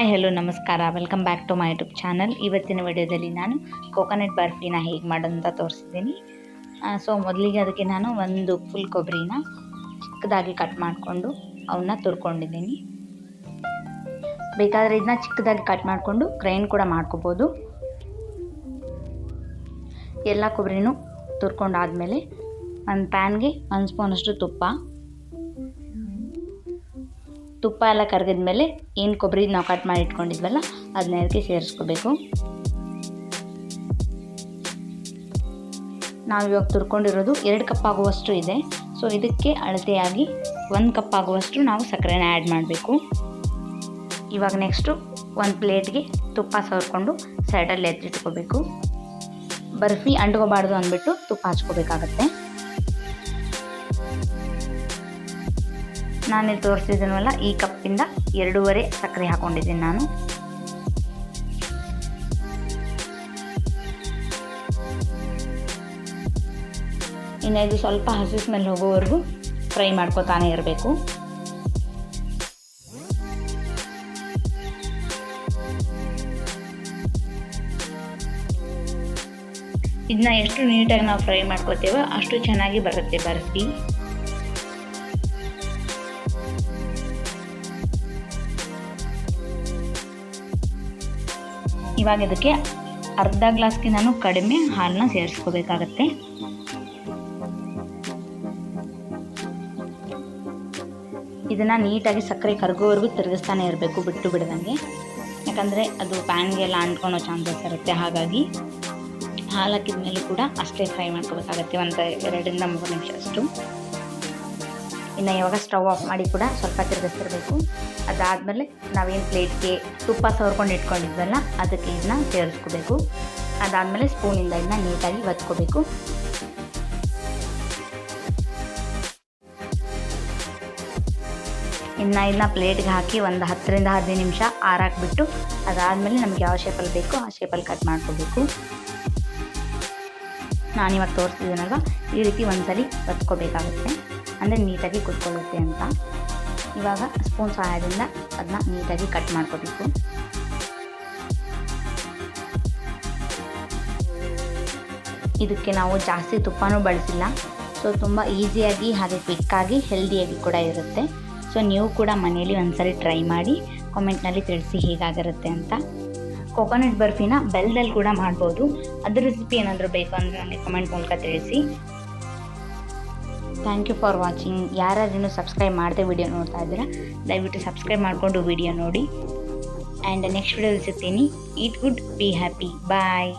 Hi hello ನಮಸ್ಕಾರ, welcome back to my YouTube channel. ಇವತ್ತಿನ ವಿಡಿಯೋದಲ್ಲಿ ನಾನು ಕೋಕೋನಟ್ ಬರ್ಫಿನ ಹೇಗೆ ಮಾಡೋದು ಅಂತ ತೋರಿಸಿದ್ದೀನಿ. ಸೊ ಮೊದಲಿಗೆ ಅದಕ್ಕೆ ನಾನು ಒಂದು ಫುಲ್ ಕೊಬ್ಬರಿನ ಚಿಕ್ಕದಾಗಿ ಕಟ್ ಮಾಡಿಕೊಂಡು ಅವನ್ನ ತುರ್ಕೊಂಡಿದ್ದೀನಿ. ಬೇಕಾದರೆ ಇದನ್ನ ಚಿಕ್ಕದಾಗಿ ಕಟ್ ಮಾಡಿಕೊಂಡು ಗ್ರೈಂಡ್ ಕೂಡ ಮಾಡ್ಕೋಬೋದು. ಎಲ್ಲ ಕೊಬ್ಬರಿನೂ ತುರ್ಕೊಂಡಾದಮೇಲೆ ಒಂದು ಪ್ಯಾನ್ಗೆ 1 ಸ್ಪೂನಷ್ಟು ತುಪ್ಪ ಎಲ್ಲ ಕರಗಿದ ಮೇಲೆ ಏನು ಕೊಬ್ಬರಿ ನಾವು ಕಟ್ ಮಾಡಿ ಇಟ್ಕೊಂಡಿದ್ವಲ್ಲ ಅದನ್ನ ಅದಕ್ಕೆ ಸೇರಿಸ್ಕೋಬೇಕು. ನಾವು ಇವಾಗ ತುರ್ಕೊಂಡಿರೋದು 2 ಕಪ್ ಆಗುವಷ್ಟು ಇದೆ. ಸೊ ಇದಕ್ಕೆ ಅಳತೆಯಾಗಿ 1 ಕಪ್ ಆಗುವಷ್ಟು ನಾವು ಸಕ್ಕರೆನ ಆ್ಯಡ್ ಮಾಡಬೇಕು. ಇವಾಗ ನೆಕ್ಸ್ಟು ಒಂದು ಪ್ಲೇಟ್ಗೆ ತುಪ್ಪ ಸವರ್ಕೊಂಡು ಸೈಡಲ್ಲಿ ಎತ್ತಿಟ್ಕೋಬೇಕು. ಬರ್ಫಿ ಅಂಟ್ಕೋಬಾರ್ದು ಅಂದ್ಬಿಟ್ಟು ತುಪ್ಪ ಹಚ್ಕೋಬೇಕಾಗತ್ತೆ. ನಾನಿಲ್ಲಿ ತೋರಿಸ್ತಿದ್ದೀನಲ್ಲ, ಈ ಕಪ್ಪಿಂದ 2.5 ಸಕ್ಕರೆ ಹಾಕೊಂಡಿದ್ದೀನಿ ನಾನು. ಇನ್ನು ಇದು ಸ್ವಲ್ಪ ಹಸಿ ಸ್ಮೆಲ್ ಹೋಗೋವರೆಗೂ ಫ್ರೈ ಮಾಡ್ಕೊತಾನೆ ಇರಬೇಕು. ಇದನ್ನ ಎಷ್ಟು ನೀಟಾಗಿ ನಾವು ಫ್ರೈ ಮಾಡ್ಕೋತೀವೋ ಅಷ್ಟು ಚೆನ್ನಾಗಿ ಬರುತ್ತೆ ಬರ್ಫಿ. ಇವಾಗ ಇದಕ್ಕೆ ಅರ್ಧ ಗ್ಲಾಸ್ಗೆ ನಾನು ಕಡಿಮೆ ಹಾಲನ್ನ ಸೇರಿಸ್ಕೋಬೇಕಾಗತ್ತೆ. ಇದನ್ನು ನೀಟಾಗಿ ಸಕ್ಕರೆ ಕರಗೋವರೆಗೂ ತಿರುಗಿಸ್ತಾನೆ ಇರಬೇಕು, ಬಿಟ್ಟು ಬಿಡದಂಗೆ. ಯಾಕಂದರೆ ಅದು ಪ್ಯಾನ್ಗೆಲ್ಲ ಅಂಟ್ಕೊಳೋ ಚಾನ್ಸಸ್ ಇರುತ್ತೆ. ಹಾಗಾಗಿ ಹಾಲು ಹಾಕಿದ ಮೇಲೂ ಕೂಡ ಅಷ್ಟೇ ಫ್ರೈ ಮಾಡ್ಕೋಬೇಕಾಗತ್ತೆ, ಒಂದು 2-3 ನಿಮಿಷ ಅಷ್ಟು. ಇನ್ನು ಇವಾಗ ಸ್ಟವ್ ಆಫ್ ಮಾಡಿ ಕೂಡ ಸ್ವಲ್ಪ ತಿರುಗಿಸ್ತಿರ್ಬೇಕು. ಅದಾದಮೇಲೆ ನಾವೇನು ಪ್ಲೇಟ್ಗೆ ತುಪ್ಪ ಸವರ್ಕೊಂಡು ಇಟ್ಕೊಂಡಿದ್ವಲ್ಲ ಅದಕ್ಕೆ ಇದನ್ನ ಸೇರಿಸ್ಕೋಬೇಕು. ಅದಾದಮೇಲೆ ಸ್ಪೂನಿಂದ ಇದನ್ನ ನೀಟಾಗಿ ಒತ್ಕೋಬೇಕು. ಇನ್ನು ಇದನ್ನ ಪ್ಲೇಟ್ಗೆ ಹಾಕಿ ಒಂದು 10-15 ನಿಮಿಷ ಆರಾಕ್ಬಿಟ್ಟು ಅದಾದಮೇಲೆ ನಮ್ಗೆ ಯಾವ ಶೇಪಲ್ಲಿ ಬೇಕೋ ಆ ಶೇಪಲ್ಲಿ ಕಟ್ ಮಾಡ್ಕೋಬೇಕು. ನಾನಿವಾಗ ತೋರಿಸ್ತಿದ್ದೀನಲ್ವ, ಈ ರೀತಿ ಒಂದ್ಸಲಿ ಒತ್ಕೋಬೇಕಾಗುತ್ತೆ, ಅಂದರೆ ನೀಟಾಗಿ ಕುತ್ಕೊಳ್ಳುತ್ತೆ ಅಂತ. ಇವಾಗ ಸ್ಪೂನ್ ಸಹಾಯದಿಂದ ಅದನ್ನ ನೀಟಾಗಿ ಕಟ್ ಮಾಡ್ಕೋಬೇಕು. ಇದಕ್ಕೆ ನಾವು ಜಾಸ್ತಿ ತುಪ್ಪನೂ ಬಳಸಿಲ್ಲ. ಸೊ ತುಂಬ ಈಸಿಯಾಗಿ ಹಾಗೆ ಕ್ವಿಕ್ಕಾಗಿ ಹೆಲ್ದಿಯಾಗಿ ಕೂಡ ಇರುತ್ತೆ. ಸೊ ನೀವು ಕೂಡ ಮನೆಯಲ್ಲಿ ಒಂದ್ಸರಿ ಟ್ರೈ ಮಾಡಿ ಕಾಮೆಂಟ್ನಲ್ಲಿ ತಿಳಿಸಿ ಹೇಗಾಗಿರುತ್ತೆ ಅಂತ. ಕೋಕೋನಟ್ ಬರ್ಫಿನ ಬೆಲ್ಲದಲ್ಲಿ ಕೂಡ ಮಾಡ್ಬೋದು. ಅದ್ರ ರೆಸಿಪಿ ಏನಾದರೂ ಬೇಕು ಅಂದರೆ ನನಗೆ ಕಮೆಂಟ್ ಮೂಲಕ ತಿಳಿಸಿ. Thank you for watching. ಯಾರ್ಯಾರು ಸಬ್ಸ್ಕ್ರೈಬ್ ಮಾಡದೆ ವಿಡಿಯೋ ನೋಡ್ತಾ ಇದ್ದೀರಾ, ದಯವಿಟ್ಟು ಸಬ್ಸ್ಕ್ರೈಬ್ ಮಾಡಿಕೊಂಡು ವಿಡಿಯೋ ನೋಡಿ. ಆ್ಯಂಡ್ ನೆಕ್ಸ್ಟ್ ವಿಡಿಯೋದಲ್ಲಿ ಸಿಗ್ತೀನಿ. ಈಟ್ ಗುಡ್, ಬಿ ಹ್ಯಾಪಿ, ಬಾಯ್.